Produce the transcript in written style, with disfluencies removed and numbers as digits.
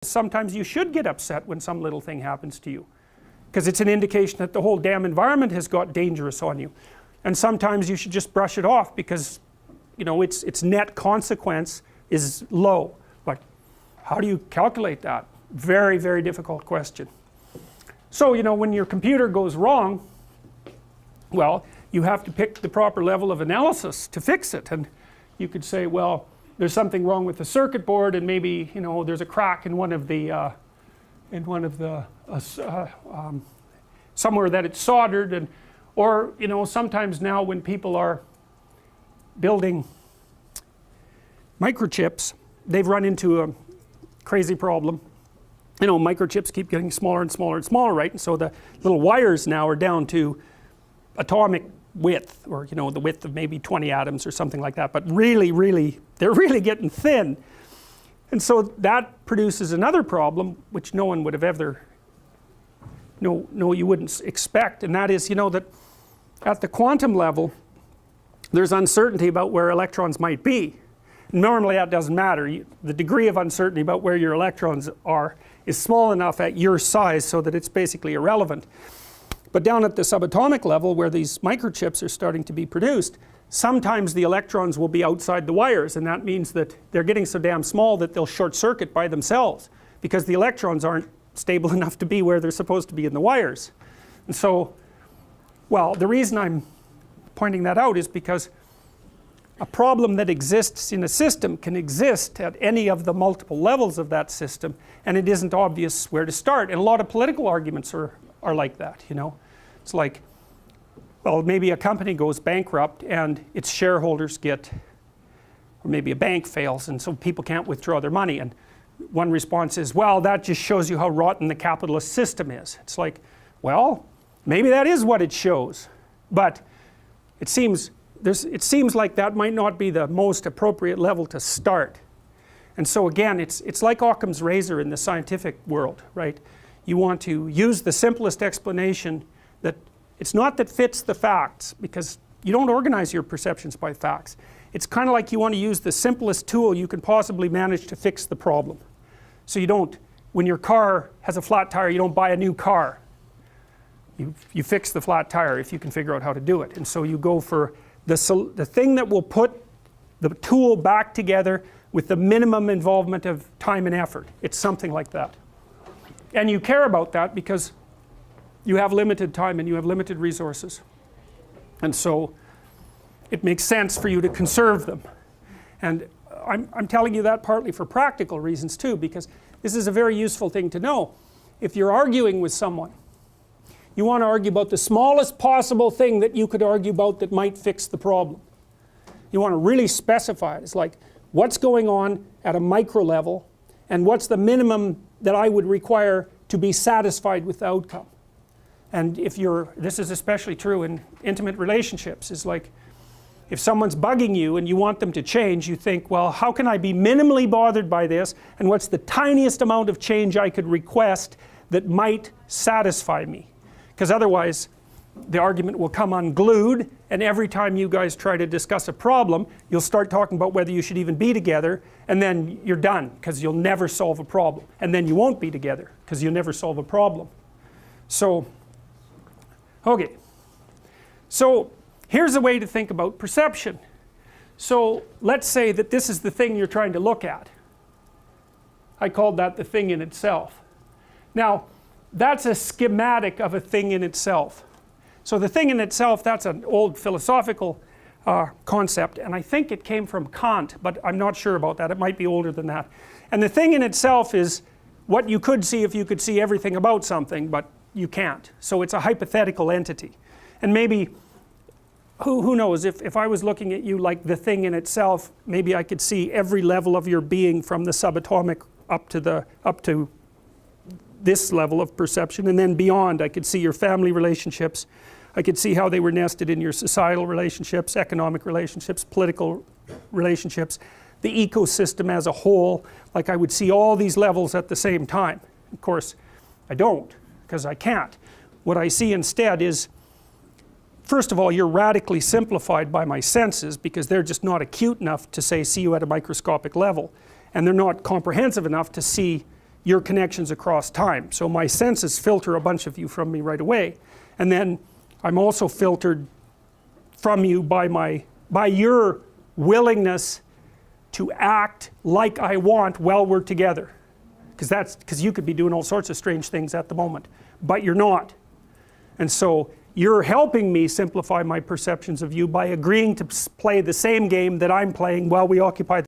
Sometimes you should get upset when some little thing happens to you, because it's an indication that the whole damn environment has got dangerous on you. And sometimes you should just brush it off because, you know, its net consequence is low. But how do you calculate that? Very, very difficult question. So, you know, when your computer goes wrong, well, you have to pick the proper level of analysis to fix it. And you could say, well, there's something wrong with the circuit board, and maybe, you know, there's a crack in one of the somewhere that it's soldered, and or, you know, sometimes now when people are building microchips, they've run into a crazy problem. You know, microchips keep getting smaller and smaller and smaller, right? And so the little wires now are down to atomic width, or, you know, the width of maybe 20 atoms or something like that, but really, they're really getting thin. And so that produces another problem which no one would have ever, you wouldn't expect, and that is, you know, that at the quantum level there's uncertainty about where electrons might be. Normally that doesn't matter. The degree of uncertainty about where your electrons are is small enough at your size so that it's basically irrelevant. But down at the subatomic level, where these microchips are starting to be produced, sometimes the electrons will be outside the wires, and that means that they're getting so damn small that they'll short circuit by themselves because the electrons aren't stable enough to be where they're supposed to be in the wires. And so, well, the reason I'm pointing that out is because a problem that exists in a system can exist at any of the multiple levels of that system, and it isn't obvious where to start. And a lot of political arguments are like that, you know. It's like, well, maybe a company goes bankrupt and its shareholders get, or maybe a bank fails, and so people can't withdraw their money, and one response is, well, that just shows you how rotten the capitalist system is. It's like, well, maybe that is what it shows, but it seems like that might not be the most appropriate level to start. And so again, it's like Occam's razor in the scientific world, right? You want to use the simplest explanation that it's not that fits the facts, because you don't organize your perceptions by facts. It's kind of like you want to use the simplest tool you can possibly manage to fix the problem. So you don't, when your car has a flat tire, you don't buy a new car. You fix the flat tire if you can figure out how to do it. And so you go for the thing that will put the tool back together with the minimum involvement of time and effort. It's something like that. And you care about that because you have limited time and you have limited resources. And so it makes sense for you to conserve them. And I'm telling you that partly for practical reasons too, because this is a very useful thing to know. If you're arguing with someone, you want to argue about the smallest possible thing that you could argue about that might fix the problem. You want to really specify it. It's like, what's going on at a micro level, and what's the minimum that I would require to be satisfied with the outcome. And if this is especially true in intimate relationships, is like, if someone's bugging you and you want them to change, you think, well, how can I be minimally bothered by this, and what's the tiniest amount of change I could request that might satisfy me? Because otherwise the argument will come unglued, and every time you guys try to discuss a problem, you'll start talking about whether you should even be together, and then you're done because you'll never solve a problem, and then you won't be together because you'll never solve a problem. So, okay, so here's a way to think about perception. So let's say that this is the thing you're trying to look at. I called that the thing in itself. Now that's a schematic of a thing in itself. So the thing in itself, that's an old philosophical concept, and I think it came from Kant, but I'm not sure about that. It might be older than that. And the thing in itself is what you could see if you could see everything about something, but you can't. So it's a hypothetical entity. And maybe, who knows, if I was looking at you like the thing in itself, maybe I could see every level of your being from the subatomic up to this level of perception, and then beyond. I could see your family relationships. I could see how they were nested in your societal relationships, economic relationships, political relationships, the ecosystem as a whole. Like, I would see all these levels at the same time. Of course, I don't, because I can't. What I see instead is, first of all, you're radically simplified by my senses, because they're just not acute enough to say see you at a microscopic level, and they're not comprehensive enough to see your connections across time. So my senses filter a bunch of you from me right away, and then I'm also filtered from you by your willingness to act like I want while we're together, because you could be doing all sorts of strange things at the moment, but you're not. And so you're helping me simplify my perceptions of you by agreeing to play the same game that I'm playing while we occupy